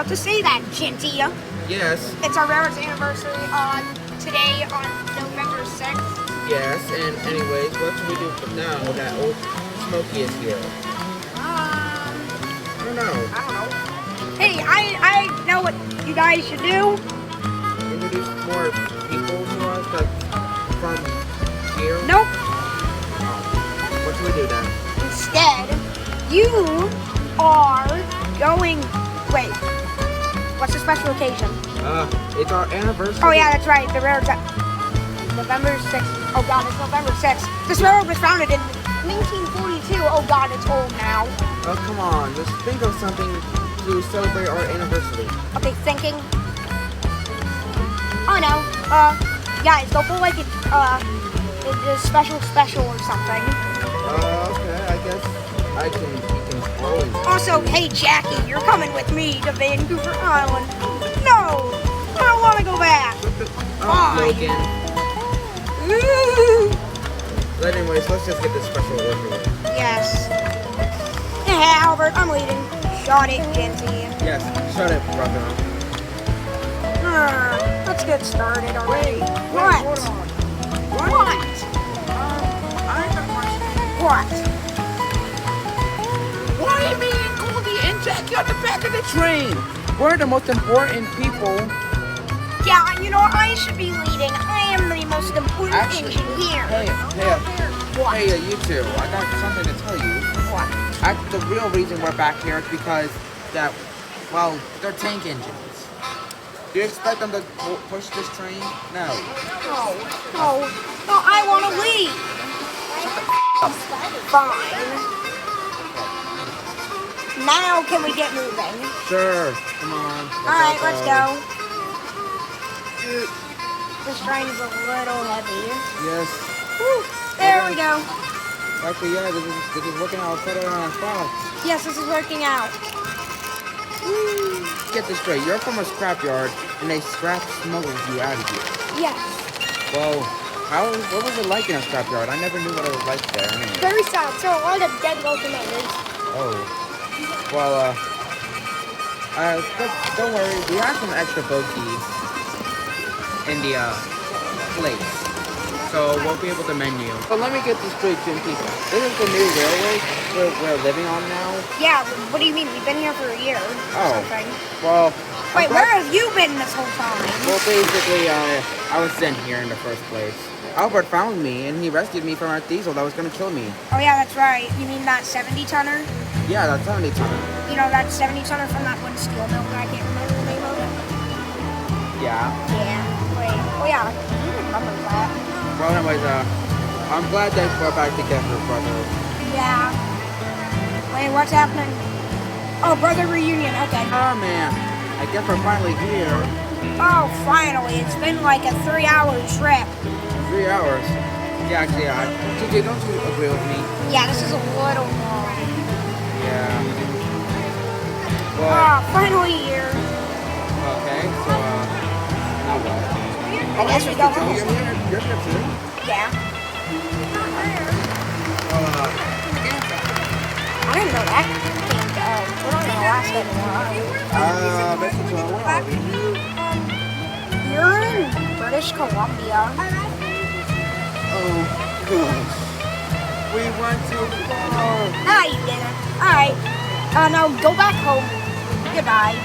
about to say that, Ginty. Yes. It's our marriage anniversary today on November 6th. Yes, and anyways, what should we do now that old Smokey is here? I don't know. Hey, I know what you guys should do. Introduce more people to us from here? Nope. What should we do then? Instead, you are going... Wait. What's the special occasion? It's our anniversary. Oh, yeah, that's right. The railroad... November 6th. Oh, God, it's November 6th. This railroad was founded in 1942. Oh, God, it's old now. Oh, come on. Just think of something to celebrate our anniversary. Okay, thinking. Oh, no. Guys, go for like a special or something. Okay, I guess you can always... Also, hey, Jackie, you're coming with me to Vancouver Island. No! I don't want to go back. Logan. But anyways, let's just get this special over with. Yes. Hey, Albert, I'm leaving. Shut it, Ginty. Yes, shut it, brother. Let's get started already. What? What? I have a question. What? Why me and Goldie and Jackie at the back of the train? We're the most important people. Yeah, you know, I should be leading. I am the most important engineer. What? Hey, you two. I got something to tell you. What? The real reason we're back here is because they're tank engines. Do you expect them to push this train? No. No, I want to leave. Fine. Now can we get moving? Sure. Come on. Alright, let's go. This train is a little heavy. Yes. Woo, there we go. Actually, yeah, this is working out better than I thought. Yes, this is working out. Woo. Get this straight. You're from a scrapyard, and they smuggled you out of here. Yes. Well, what was it like in a scrapyard? I never knew what it was like there. Anyway. Very sad. So a lot of dead locomotives. Oh. Well, but don't worry. We have some extra bogies in the place, so we'll be able to menu. But let me get this straight, Jimmy. This is the new railway we're living on now. Yeah. What do you mean? We've been here for a year. Oh. Something. Well. Wait, where have you been this whole time? Well, basically, I was sent here in the first place. Albert found me, and he rescued me from a diesel that was going to kill me. Oh, yeah, that's right. You mean that 70-tonner? Yeah, that 70-tonner. You know, that 70-tonner from that one steel mill, but I can't remember the name of it. Yeah. Yeah. Wait. Oh, yeah. You remember that. Well, anyways, I'm glad that we're back together, brother. Yeah. Wait, what's happening? Oh, brother reunion. Okay. Oh, man. I guess we're finally here. Oh, finally. It's been like a 3-hour trip. 3 hours? Yeah, actually, TJ, don't you agree with me? Yeah, this is a little long. Yeah. Well, Finally here. okay, so, now what? I guess we go home. You're here too? Yeah. Well, I didn't know that. We're not in Alaska anymore. You're in British Columbia. Oh, gosh. We went too far. No, you didn't. Alright. No, go back home. Goodbye.